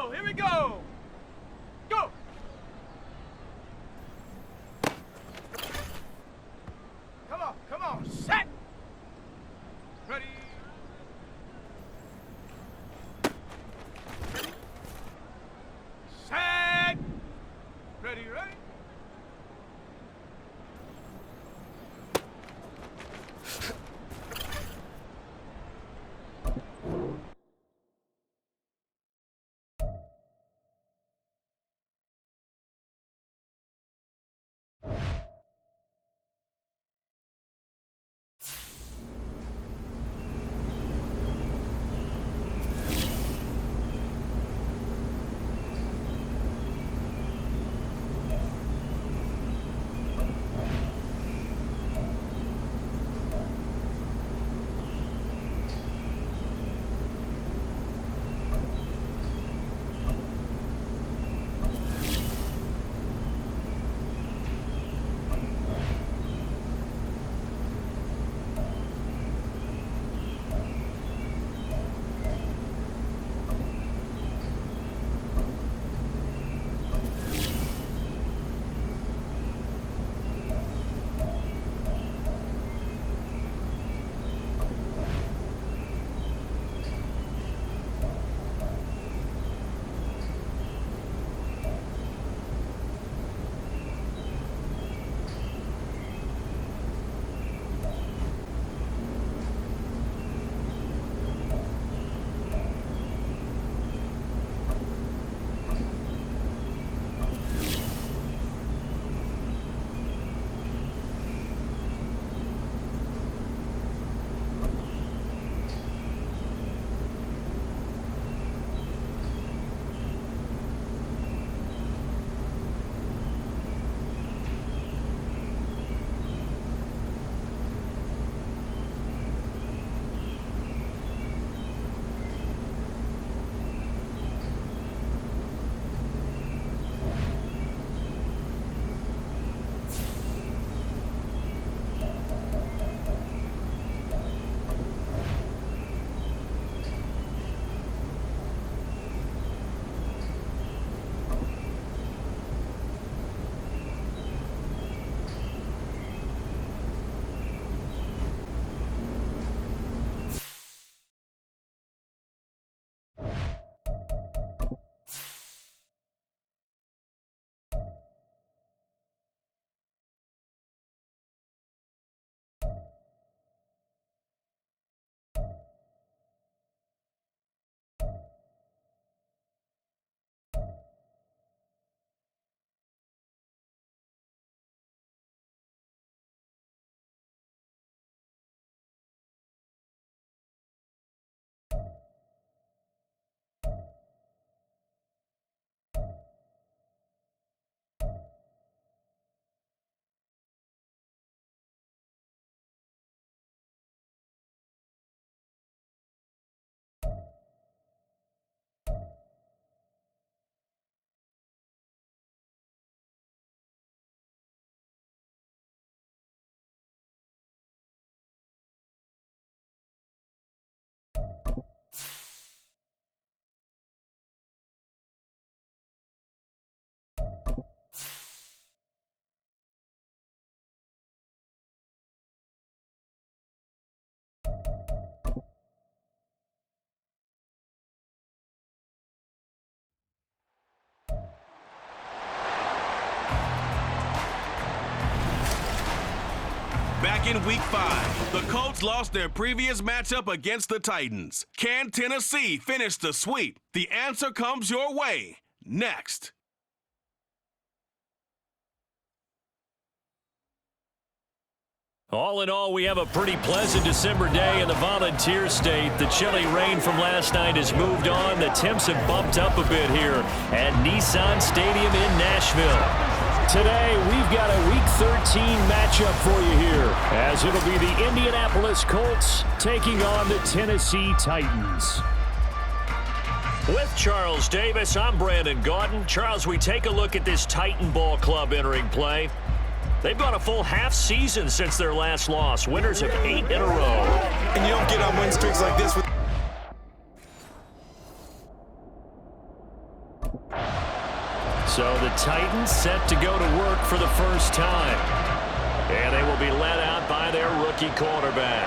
go. Here we go. Go. Come on. Set. Ready. Set. Ready. Back in Week 5, the Colts lost their previous matchup against the Titans. Can Tennessee finish the sweep? The answer comes your way next. All in all, we have a pretty pleasant December day in the Volunteer State. The chilly rain from last night has moved on. The temps have bumped up a bit here at Nissan Stadium in Nashville. Today, we've got a Week 13 matchup for you here, as it'll be the Indianapolis Colts taking on the Tennessee Titans. With Charles Davis, I'm Brandon Gaudin. Charles, we take a look at this Titan Ball Club entering play. They've gone a full half season since their last loss. Winners of 8 in a row. And you don't get on win streaks like this with So the Titans set to go to work for the first time. And they will be led out by their rookie quarterback.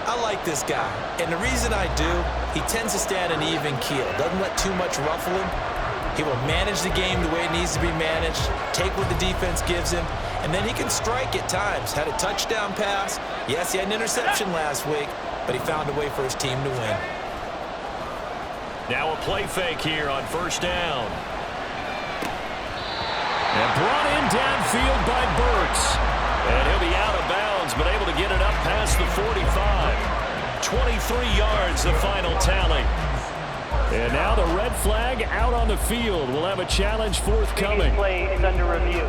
I like this guy, and the reason I do, he tends to stand an even keel, doesn't let too much ruffle him. He will manage the game the way it needs to be managed, take what the defense gives him, and then he can strike at times. Had a touchdown pass. Yes, he had an interception last week, but he found a way for his team to win. Now a play fake here on first down. And brought in downfield by Burks. And he'll be out of bounds, but able to get it up past the 45. 23 yards, the final tally. And now the red flag out on the field. We'll have a challenge forthcoming. Play is under review.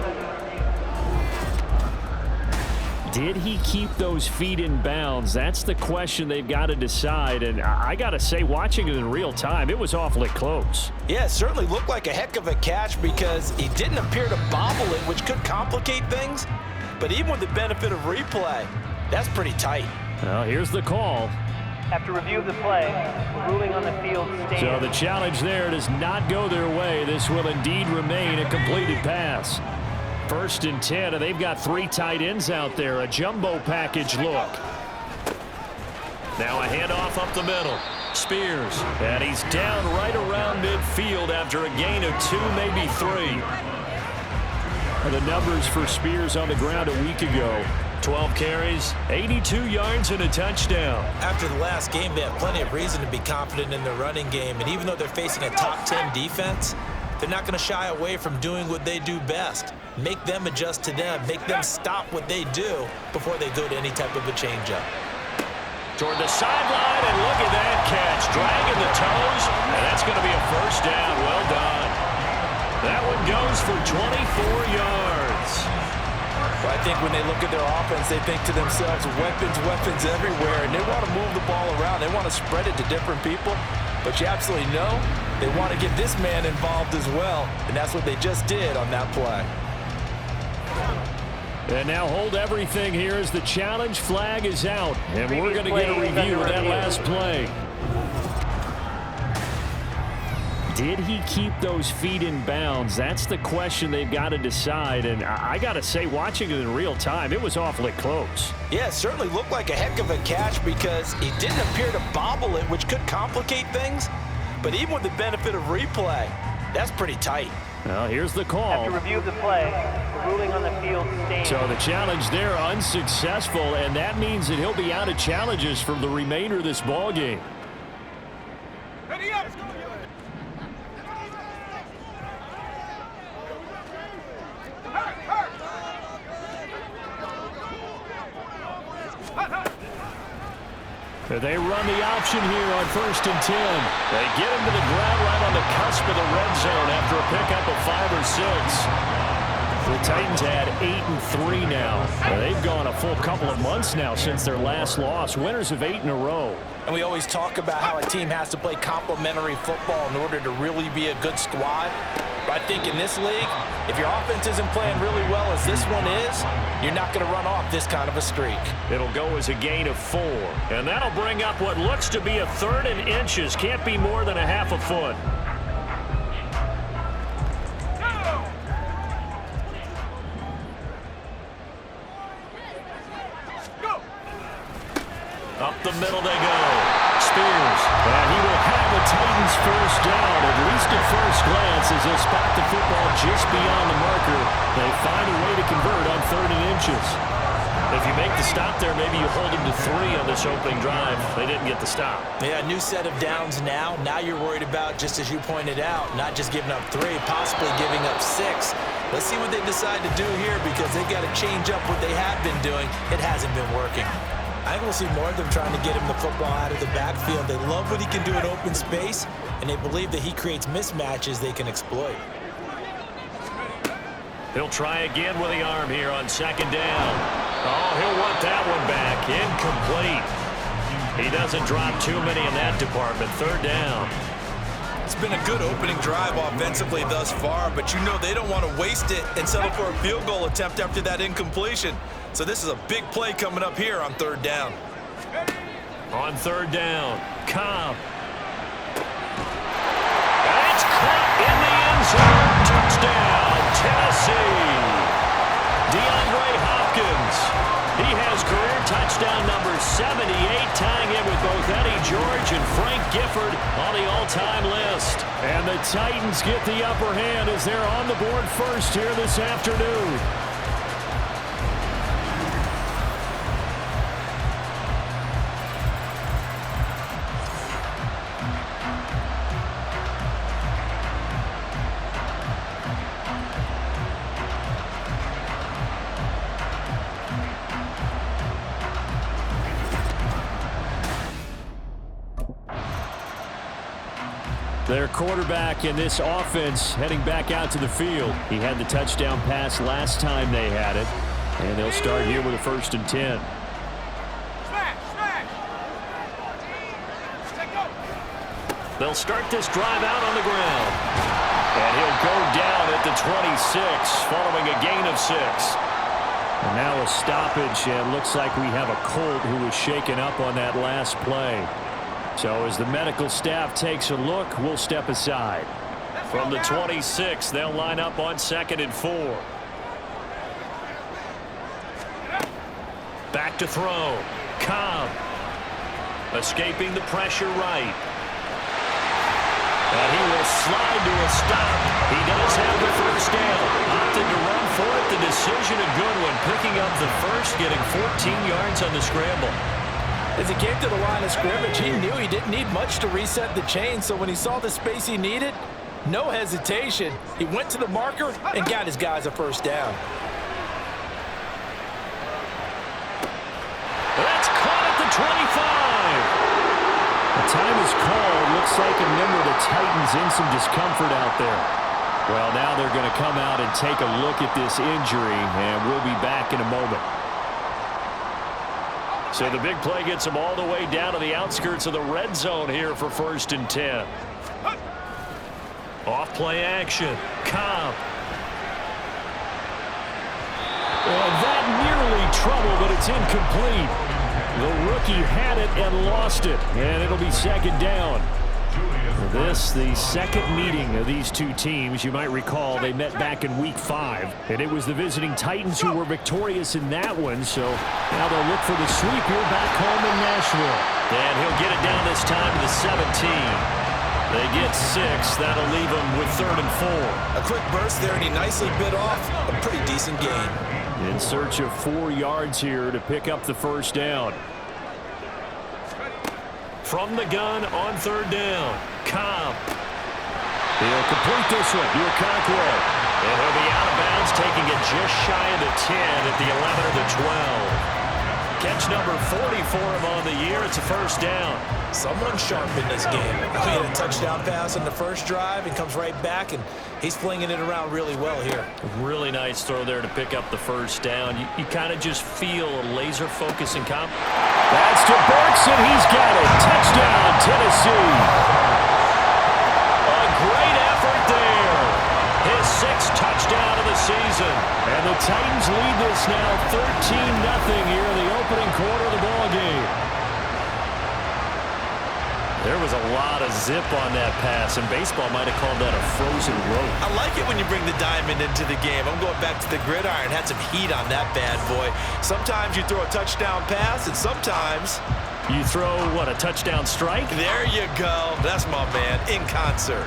Did he keep those feet in bounds? That's the question they've got to decide. And I got to say, watching it in real time, it was awfully close. Yeah, it certainly looked like a heck of a catch because he didn't appear to bobble it, which could complicate things. But even with the benefit of replay, that's pretty tight. Well, here's the call. After review of the play, the ruling on the field stands. So the challenge there does not go their way. This will indeed remain a completed pass. 1st and 10, and they've got 3 tight ends out there. A jumbo package look. Now a handoff up the middle. Spears, and he's down right around midfield after a gain of 2, maybe 3. And the numbers for Spears on the ground a week ago. 12 carries, 82 yards, and a touchdown. After the last game, they have plenty of reason to be confident in their running game. And even though they're facing a top 10 defense, they're not going to shy away from doing what they do best. Make them adjust to them. Make them stop what they do before they go to any type of a changeup. Toward the sideline, and look at that catch. Dragging the toes, and that's going to be a first down. Well done. That one goes for 24 yards. Well, I think when they look at their offense, they think to themselves, weapons everywhere, and they want to move the ball around. They want to spread it to different people. But you absolutely know they want to get this man involved as well, and that's what they just did on that play. And now hold everything here as the challenge flag is out. And we're going to get a review of that last play. Did he keep those feet in bounds? That's the question they've got to decide. And I got to say, watching it in real time, it was awfully close. Yeah, it certainly looked like a heck of a catch because he didn't appear to bobble it, which could complicate things. But even with the benefit of replay, that's pretty tight. Well, here's the call. After review of the play, the ruling on the field stands. So the challenge there unsuccessful, and that means that he'll be out of challenges for the remainder of this ball game. Ready up! They run the option here on 1st and 10. They get him to the ground right on the cusp of the red zone after a pickup of 5 or 6. The Titans had 8-3 now. They've gone a full couple of months now since their last loss. Winners of 8 in a row. And we always talk about how a team has to play complementary football in order to really be a good squad. But I think in this league, if your offense isn't playing really well as this one is, you're not going to run off this kind of a streak. It'll go as a gain of 4. And that'll bring up what looks to be a 3rd and inches. Can't be more than a half a foot. Up the middle they go. Spears. And he will have the Titans first down, at least at first glance, as they'll spot the football just beyond the marker. They find a way to convert on 3rd and inches. If you make the stop there, maybe you hold them to 3 on this opening drive. They didn't get the stop. Yeah, new set of downs now. Now you're worried about, just as you pointed out, not just giving up 3, possibly giving up 6. Let's see what they decide to do here because they've got to change up what they have been doing. It hasn't been working. I think we'll see more of them trying to get him the football out of the backfield. They love what he can do in open space, and they believe that he creates mismatches they can exploit. He'll try again with the arm here on 2nd down. Oh, he'll want that one back. Incomplete. He doesn't drop too many in that department. 3rd down. It's been a good opening drive offensively thus far, but you know they don't want to waste it and settle for a field goal attempt after that incompletion. So this is a big play coming up here on 3rd down. On 3rd down, Cobb. That's caught in the end touchdown number 78, tying it with both Eddie George and Frank Gifford on the all-time list. And the Titans get the upper hand as they're on the board first here this afternoon. Their quarterback in this offense heading back out to the field. He had the touchdown pass last time they had it. And they'll start here with a 1st and 10. They'll start this drive out on the ground. And he'll go down at the 26 following a gain of 6. And now a stoppage, and looks like we have a Colt who was shaken up on that last play. So as the medical staff takes a look, we'll step aside. From the 26, they'll line up on 2nd and 4. Back to throw. Cobb. Escaping the pressure right. And he will slide to a stop. He does have the 1st down. Opted to run for it. The decision a good one. Picking up the 1st, getting 14 yards on the scramble. As he came to the line of scrimmage, he knew he didn't need much to reset the chain, so when he saw the space he needed, no hesitation. He went to the marker and got his guys a 1st down. That's caught at the 25. The time is called. Looks like a member of the Titans in some discomfort out there. Well, now they're going to come out and take a look at this injury, and we'll be back in a moment. So the big play gets him all the way down to the outskirts of the red zone here for 1st and 10. Off play action. Cobb. And that nearly trouble, but it's incomplete. The rookie had it and lost it, and it'll be 2nd down. This, the second meeting of these two teams. You might recall they met back in Week 5, and it was the visiting Titans who were victorious in that one, so now they'll look for the sweep here back home in Nashville. And he'll get it down this time to the 17. They get 6. That'll leave them with 3rd and 4. A quick burst there, and he nicely bit off a pretty decent gain. In search of 4 yards here to pick up the 1st down. From the gun on 3rd down. Cobb. He'll complete this one. Here Conqueror. And he'll be out of bounds, taking it just shy of the 10 at the 11 of the 12. Catch number 40 for him on the year. It's a 1st down. Someone sharp in this game. He had a touchdown pass on the 1st drive and comes right back, and he's flinging it around really well here. Really nice throw there to pick up the 1st down. You kind of just feel a laser focus and That's to Burks, and he's got it. Touchdown, Tennessee. A great effort there. His 6th touchdown of the season. And the Titans lead this now 13-0 here in the opening quarter of the ballgame. There was a lot of zip on that pass, and baseball might have called that a frozen rope. I like it when you bring the diamond into the game. I'm going back to the gridiron. Had some heat on that bad boy. Sometimes you throw a touchdown pass, and sometimes you throw, what, a touchdown strike? There you go. That's my man, in concert.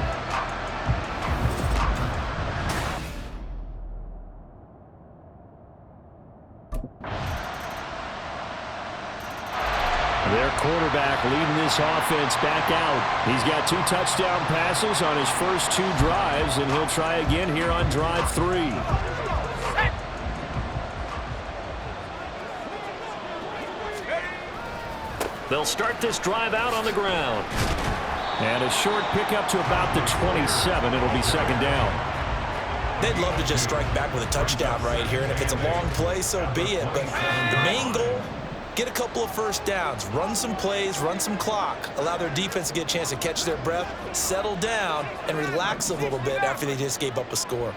Their quarterback leading this offense back out. He's got 2 touchdown passes on his first 2 drives, and he'll try again here on drive 3. They'll start this drive out on the ground. And a short pickup to about the 27. It'll be 2nd down. They'd love to just strike back with a touchdown right here, and if it's a long play, so be it. But the main goal, get a couple of 1st downs, run some plays, run some clock, allow their defense to get a chance to catch their breath, settle down, and relax a little bit after they just gave up a score.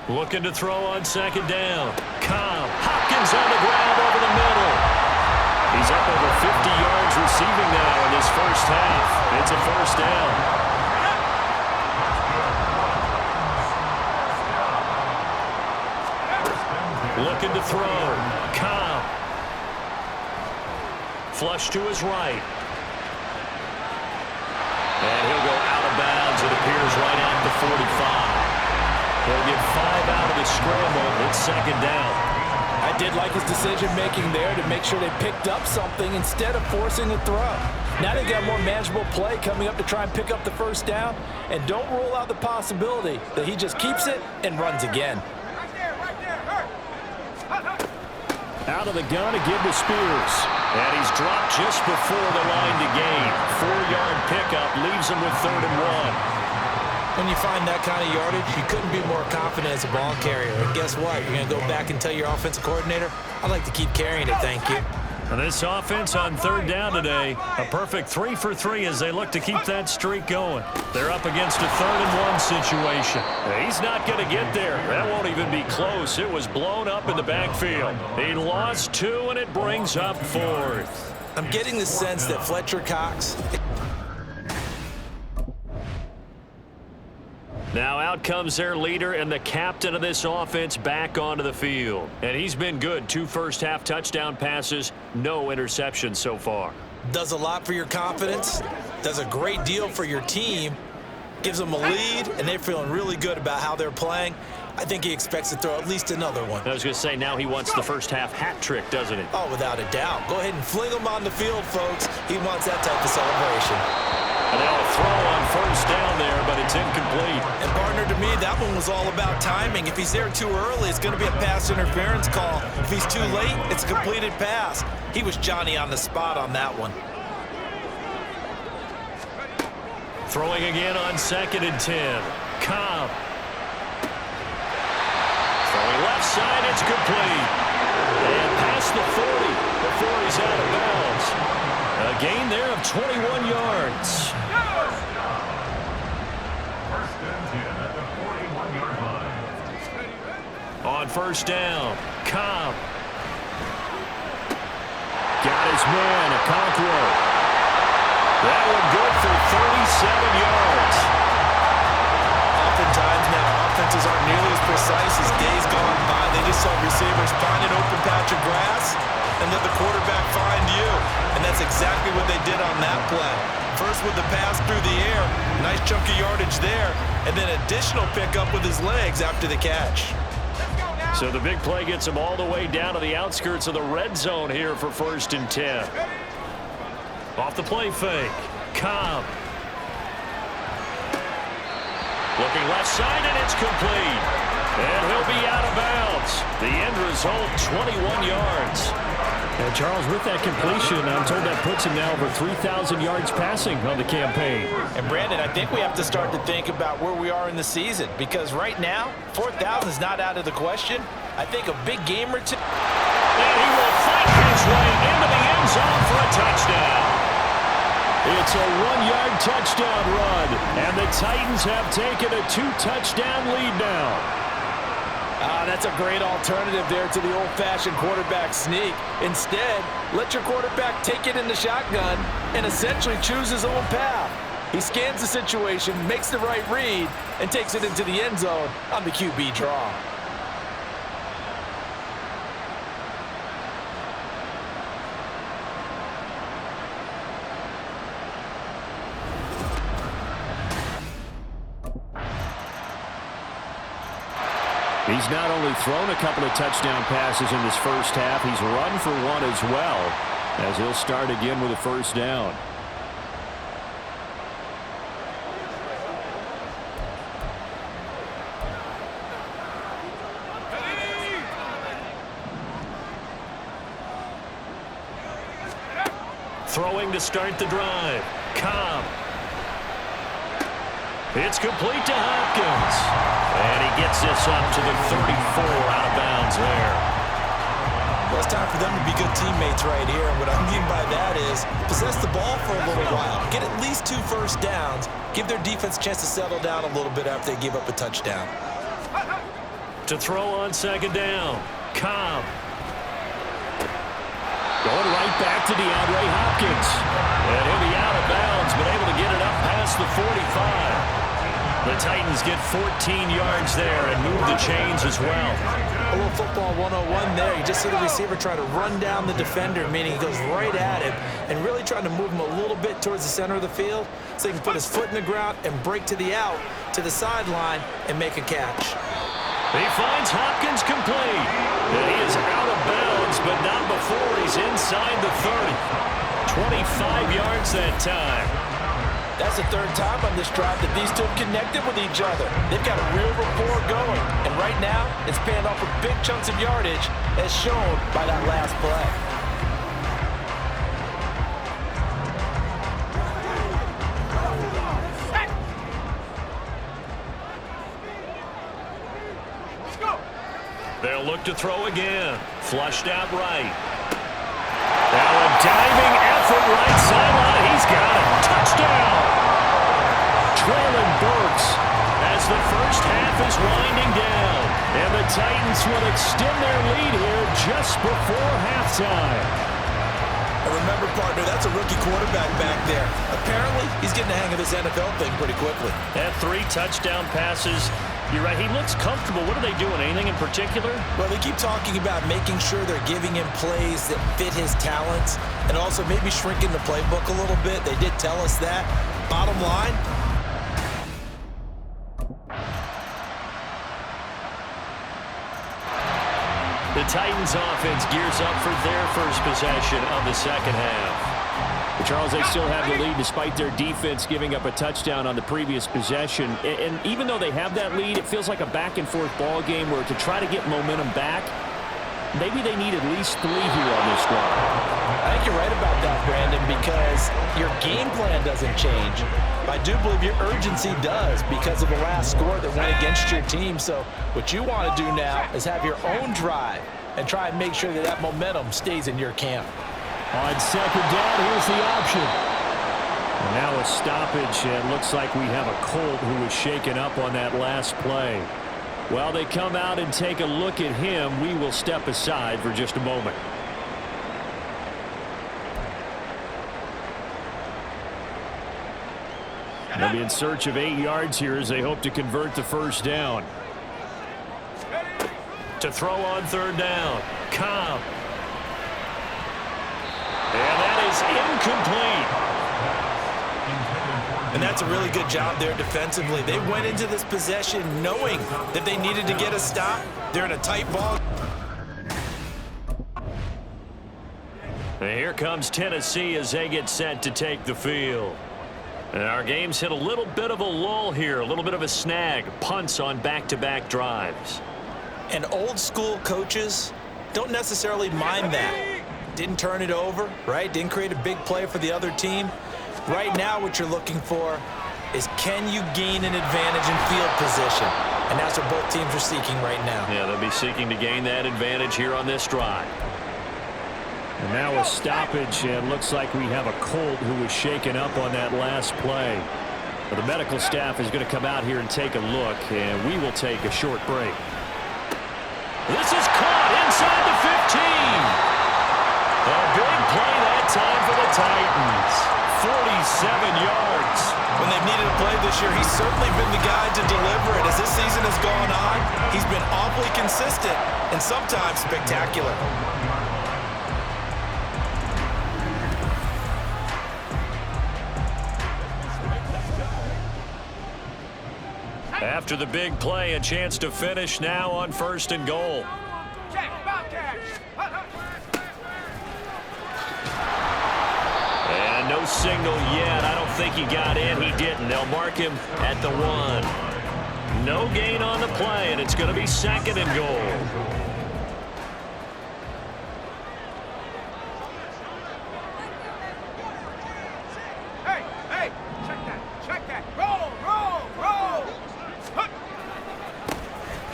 Looking to throw on 2nd down. Cobb. Hopkins on the ground over the middle. He's up over 50 yards receiving now in this first half. It's a 1st down. Looking to throw. Cobb. Flush to his right. And he'll go out of bounds. It appears right at the 45. He'll get 5 out of the scramble. It's second down. I did like his decision-making there to make sure they picked up something instead of forcing the throw. Now they got more manageable play coming up to try and pick up the first down. And don't rule out the possibility that he just keeps it and runs again. Right there, hurt. Out of the gun to give to Spears. And he's dropped just before the line to gain. 4-yard pickup leaves him with 3rd and 1. When you find that kind of yardage, you couldn't be more confident as a ball carrier. And guess what? You're going to go back and tell your offensive coordinator, I'd like to keep carrying it, thank you. And this offense on 3rd down today, a perfect 3 for 3 as they look to keep that streak going. They're up against a 3rd and 1 situation. He's not going to get there. That won't even be close. It was blown up in the backfield. He lost 2, and it brings up 4th. I'm getting the sense that Fletcher Cox... Now out comes their leader and the captain of this offense back onto the field. And he's been good. 2 first-half touchdown passes, no interceptions so far. Does a lot for your confidence, does a great deal for your team, gives them a lead, and they're feeling really good about how they're playing. I think he expects to throw at least another one. I was going to say, now he wants the first-half hat trick, doesn't he? Oh, without a doubt. Go ahead and fling him on the field, folks. He wants that type of celebration. And they'll throw on first down there, but it's incomplete. And partner, to me, that one was all about timing. If he's there too early, it's going to be a pass interference call. If he's too late, it's a completed pass. He was Johnny on the spot on that one. Throwing again on 2nd and 10. Cobb. Throwing left side, it's complete. And past the 40 before he's out of bounds. A gain there of 21 yards. On first down, Cobb. Got his man, Okonkwo. That one good for 37 yards. Oftentimes now, offenses aren't nearly as precise as days gone by. They just saw receivers find an open patch of grass and let the quarterback find you. And that's exactly what they did on that play. First with the pass through the air, nice chunk of yardage there, and then additional pickup with his legs after the catch. So the big play gets him all the way down to the outskirts of the red zone here for 1st and 10. Off the play fake, Cobb. Looking left side, and it's complete. And he'll be out of bounds. The end result, 21 yards. And Charles, with that completion, I'm told that puts him now over 3,000 yards passing on the campaign. And Brandon, I think we have to start to think about where we are in the season, because right now, 4,000 is not out of the question. I think a big game or two. And he will fight his way into the end zone for a touchdown. It's a 1-yard touchdown run, and the Titans have taken a 2-touchdown lead now. That's a great alternative there to the old-fashioned quarterback sneak. Instead, let your quarterback take it in the shotgun and essentially choose his own path. He scans the situation, makes the right read, and takes it into the end zone on the QB draw. He's not only thrown a couple of touchdown passes in this first half, he's run for one as well, as he'll start again with a first down. Throwing to start the drive. Cobb. It's complete to Hopkins. And he gets this up to the 34, out of bounds there. Well, it's time for them to be good teammates right here. And what I mean by that is possess the ball for a little while. Get at least 2 first downs. Give their defense a chance to settle down a little bit after they give up a touchdown. To throw on second down. Cobb. Going right back to DeAndre Hopkins. And he'll be out of bounds, but able to get it up past the 45. The Titans get 14 yards there and move the chains as well. A little football 101 there. You just see the receiver try to run down the defender, meaning he goes right at him and really trying to move him a little bit towards the center of the field so he can put his foot in the ground and break to the out, to the sideline, and make a catch. He finds Hopkins complete. And he is out of bounds, but not before he's inside the 30. 25 yards that time. That's the third time on this drive that these two have connected with each other. They've got a real rapport going. And right now, it's paying off with big chunks of yardage, as shown by that last play. They'll look to throw again. Flushed out right. Now a diving effort right sideline. He's got it. Touchdown. Traylon Burks as the first half is winding down. And the Titans will extend their lead here just before halftime. And remember, partner, that's a rookie quarterback back there. Apparently, he's getting the hang of this NFL thing pretty quickly. Had 3 touchdown passes. You're right, he looks comfortable. What are they doing? Anything in particular? Well, they keep talking about making sure they're giving him plays that fit his talents and also maybe shrinking the playbook a little bit. They did tell us that. Bottom line, the Titans offense gears up for their first possession of the second half. Charles, they still have the lead despite their defense giving up a touchdown on the previous possession. And even though they have that lead, it feels like a back-and-forth ball game where to try to get momentum back, maybe they need at least 3 here on this drive. I think you're right about that, Brandon, because your game plan doesn't change. I do believe your urgency does because of the last score that went against your team. So what you want to do now is have your own drive and try and make sure that that momentum stays in your camp. On second down, here's the option. And now a stoppage, and looks like we have a Colt who was shaken up on that last play. While they come out and take a look at him, we will step aside for just a moment. They'll be in search of 8 yards here as they hope to convert the first down. To throw on third down, Cobb. And that is incomplete. And that's a really good job there defensively. They went into this possession knowing that they needed to get a stop. They're in a tight ball. And here comes Tennessee as they get set to take the field. And our game's hit a little bit of a lull here, a little bit of a snag. Punts on back-to-back drives. And old school coaches don't necessarily mind that. Didn't turn it over, right? Didn't create a big play for the other team. Right now what you're looking for is can you gain an advantage in field position? And that's what both teams are seeking right now. Yeah, they'll be seeking to gain that advantage here on this drive. And now a stoppage, and looks like we have a Colt who was shaken up on that last play. Well, the medical staff is going to come out here and take a look, and we will take a short break. This is caught inside the 15. A big play that time for the Titans. 47 yards. When they've needed a play this year, he's certainly been the guy to deliver it. As this season has gone on, he's been awfully consistent and sometimes spectacular. After the big play, a chance to finish now on 1st and goal. And no signal yet. I don't think he got in. He didn't. They'll mark him at the 1. No gain on the play, and it's going to be 2nd and goal.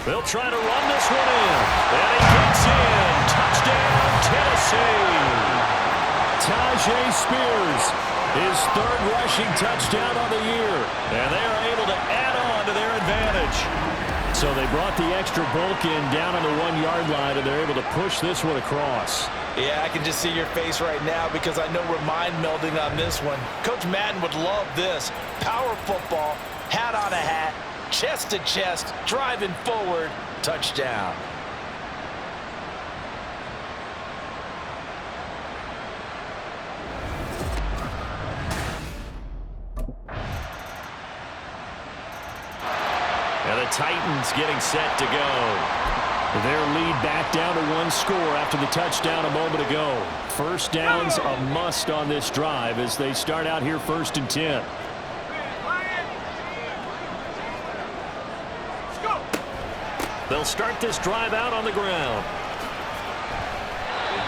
They'll try to run this one in. And he gets in. Touchdown, Tennessee. Tajay Spears, his 3rd rushing touchdown on the year. And they are able to add on to their advantage. So they brought the extra bulk in down on the 1-yard line, and they're able to push this one across. Yeah, I can just see your face right now because I know we're mind melding on this one. Coach Madden would love this. Power football, hat on a hat, chest to chest, driving forward, touchdown. And the Titans getting set to go. Their lead back down to one score after the touchdown a moment ago. First down's a must on this drive as they start out here 1st and 10. They'll start this drive out on the ground.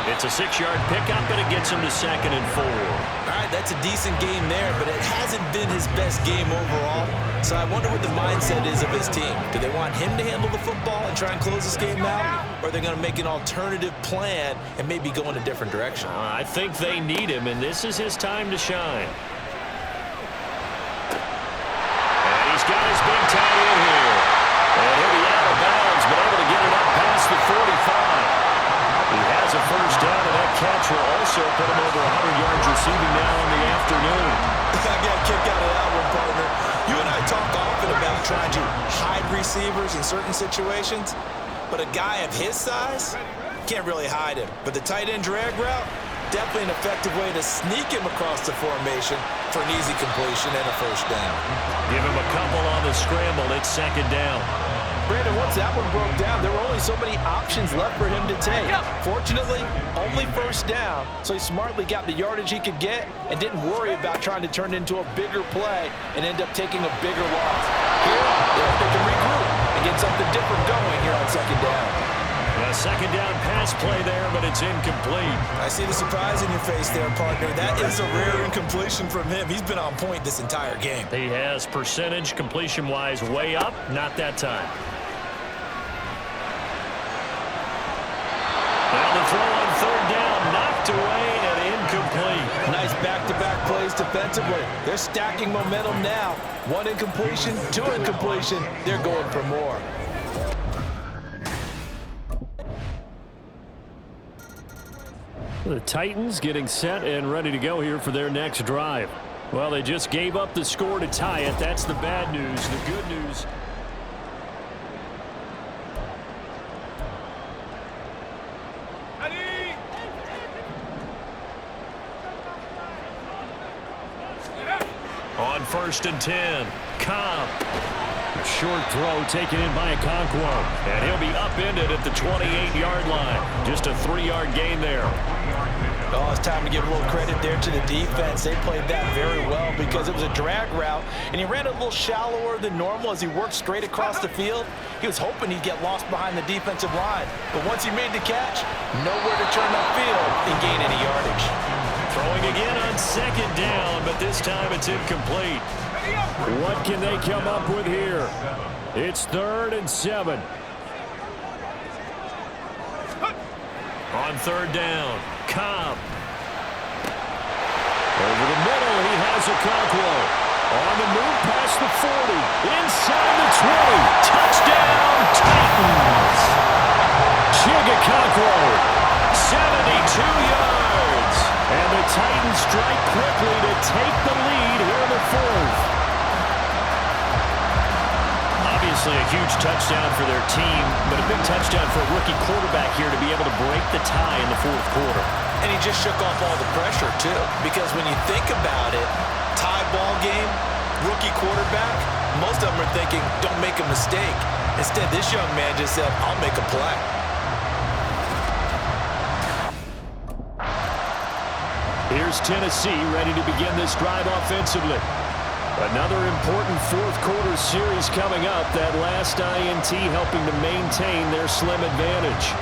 It's a 6-yard pickup, and it gets him to 2nd and 4. All right, that's a decent game there, but it hasn't been his best game overall. So I wonder what the mindset is of his team. Do they want him to handle the football and try and close this game out? Or are they going to make an alternative plan and maybe go in a different direction? I think they need him, and this is his time to shine. And he's got his big tight end here. And he'll be out of bounds, but able to get it up past the 45. He has a first down, and that catch will also put him over 100 yards receiving now in the afternoon. I got a kick out of that one, partner. You and I talk often about trying to hide receivers in certain situations, but a guy of his size can't really hide him. But the tight end drag route, definitely an effective way to sneak him across the formation for an easy completion and a first down. Give him a couple on the scramble. It's 2nd down. Brandon, once that one broke down, there were only so many options left for him to take. Fortunately, only first down, so he smartly got the yardage he could get and didn't worry about trying to turn it into a bigger play and end up taking a bigger loss. Here, they can regroup and get something different going here on 2nd down. A 2nd down pass play there, but it's incomplete. I see the surprise in your face there, partner. That is a rare incompletion from him. He's been on point this entire game. He has percentage completion-wise way up, not that time. Now the throw on 3rd down, knocked away and incomplete. Nice back-to-back plays defensively. They're stacking momentum now. 1 incompletion, 2 incompletion. They're going for more. The Titans getting set and ready to go here for their next drive. Well, they just gave up the score to tie it. That's the bad news. The good news, on 1st and 10, Cobb. A short throw taken in by Okonkwo. And he'll be upended at the 28-yard line. Just a 3-yard gain there. Oh, it's time to give a little credit there to the defense. They played that very well because it was a drag route, and he ran a little shallower than normal as he worked straight across the field. He was hoping he'd get lost behind the defensive line. But once he made the catch, nowhere to turn upfield and gain any yardage. Throwing again on 2nd down, but this time it's incomplete. What can they come up with here? It's 3rd and 7. On 3rd down, Cobb. Over the middle, he has Okonkwo. On the move past the 40. Inside the 20. Touchdown, Titans. Okonkwo, 72 yards. And the Titans strike quickly to take the lead here in the 4th. Obviously a huge touchdown for their team, but a big touchdown for a rookie quarterback here to be able to break the tie in the 4th quarter. And he just shook off all the pressure, too, because when you think about it, tie ball game, rookie quarterback, most of them are thinking, don't make a mistake. Instead, this young man just said, I'll make a play. Here's Tennessee ready to begin this drive offensively. Another important 4th quarter series coming up. That last INT helping to maintain their slim advantage.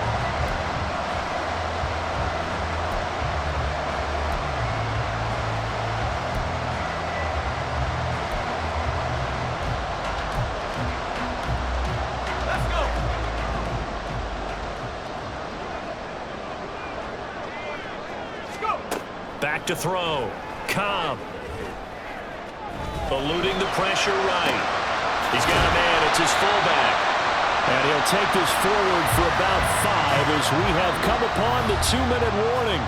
Back to throw. Cobb. Eluding the pressure right. He's got a man. It's his fullback. And he'll take this forward for about 5 as we have come upon the 2-minute warning.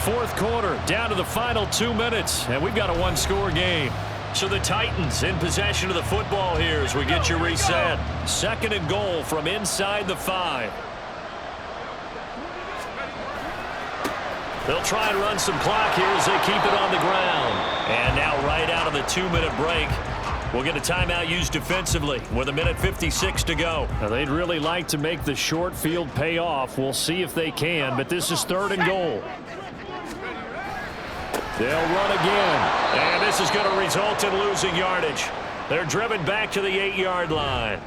4th quarter, down to the final 2 minutes, and we've got a 1-score game. So the Titans in possession of the football here as we get you reset. 2nd and goal from inside the 5. They'll try and run some clock here as they keep it on the ground. And now right out of the 2-minute break, we'll get a timeout used defensively with 1:56 to go. Now, they'd really like to make the short field pay off. We'll see if they can, but this is 3rd and goal. They'll run again, and this is going to result in losing yardage. They're driven back to the 8-yard line.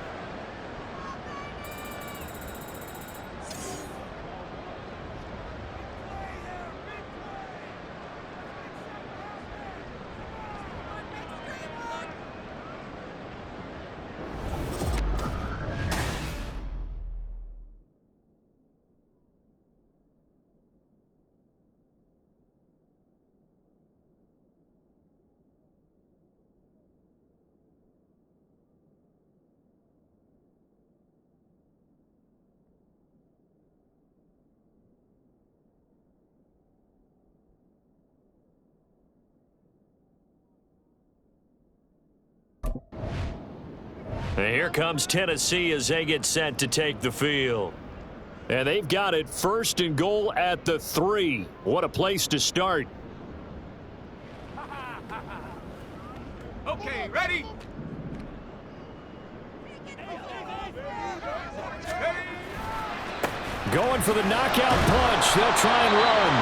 And here comes Tennessee as they get set to take the field. And they've got it 1st and goal at the 3. What a place to start. Okay, ready? Going for the knockout punch. They'll try and run.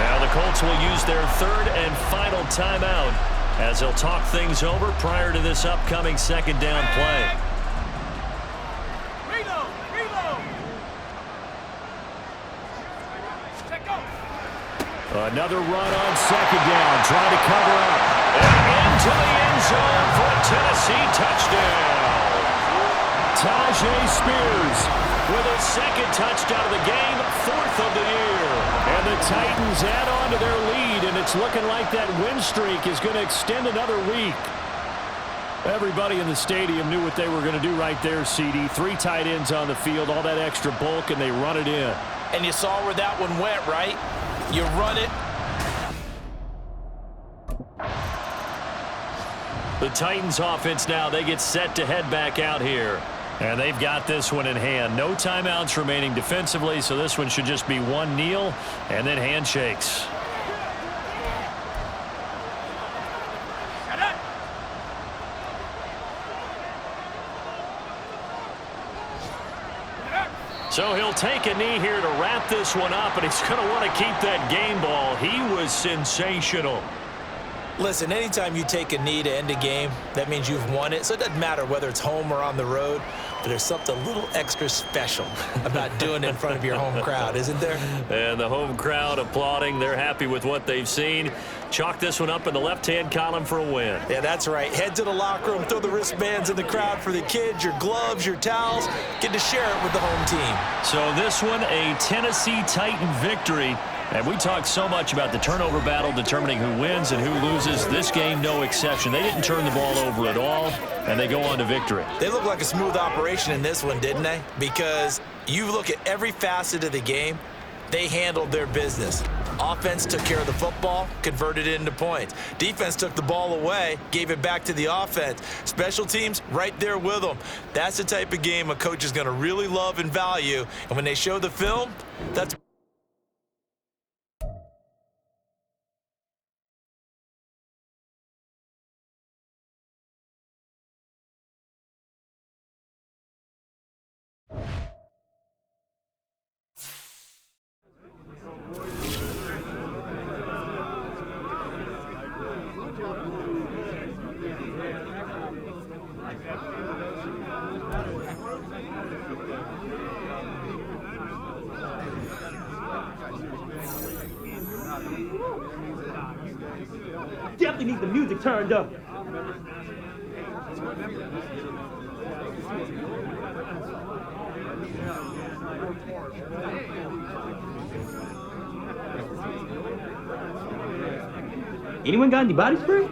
Now the Colts will use their 3rd and final timeout as they'll talk things over prior to this upcoming 2nd down play. Reload! Reload! Check go! Another run on 2nd down, trying to cover up. And into the end zone for a Tennessee touchdown. Tajay Spears with his 2nd touchdown of the game, 4th of the year. And the Titans add on to their lead, and it's looking like that win streak is going to extend another week. Everybody in the stadium knew what they were going to do right there, CD. 3 tight ends on the field, all that extra bulk, and they run it in. And you saw where that one went, right? You run it. The Titans offense now, they get set to head back out here. And they've got this one in hand. No timeouts remaining defensively, so this one should just be one kneel and then handshakes. So he'll take a knee here to wrap this one up, and he's going to want to keep that game ball. He was sensational. Listen, anytime you take a knee to end a game, that means you've won it. So it doesn't matter whether it's home or on the road, but there's something a little extra special about doing it in front of your home crowd, isn't there? And the home crowd applauding. They're happy with what they've seen. Chalk this one up in the left-hand column for a win. Yeah, that's right. Head to the locker room, throw the wristbands in the crowd for the kids, your gloves, your towels. Get to share it with the home team. So this one, a Tennessee Titan victory. And we talked so much about the turnover battle determining who wins and who loses. This game, no exception. They didn't turn the ball over at all, and they go on to victory. They look like a smooth operation in this one, didn't they? Because you look at every facet of the game, they handled their business. Offense took care of the football, converted it into points. Defense took the ball away, gave it back to the offense. Special teams, right there with them. That's the type of game a coach is going to really love and value. And when they show the film, that's... Definitely need the music turned up. Anyone got any body spray?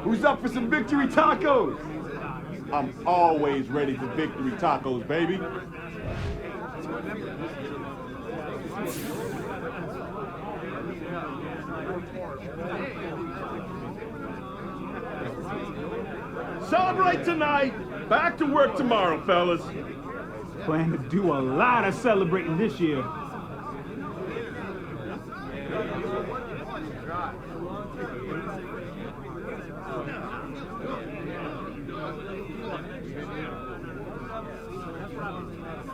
Who's up for some victory tacos? I'm always ready for victory tacos, baby. Celebrate tonight. Back to work tomorrow, fellas. Plan to do a lot of celebrating this year.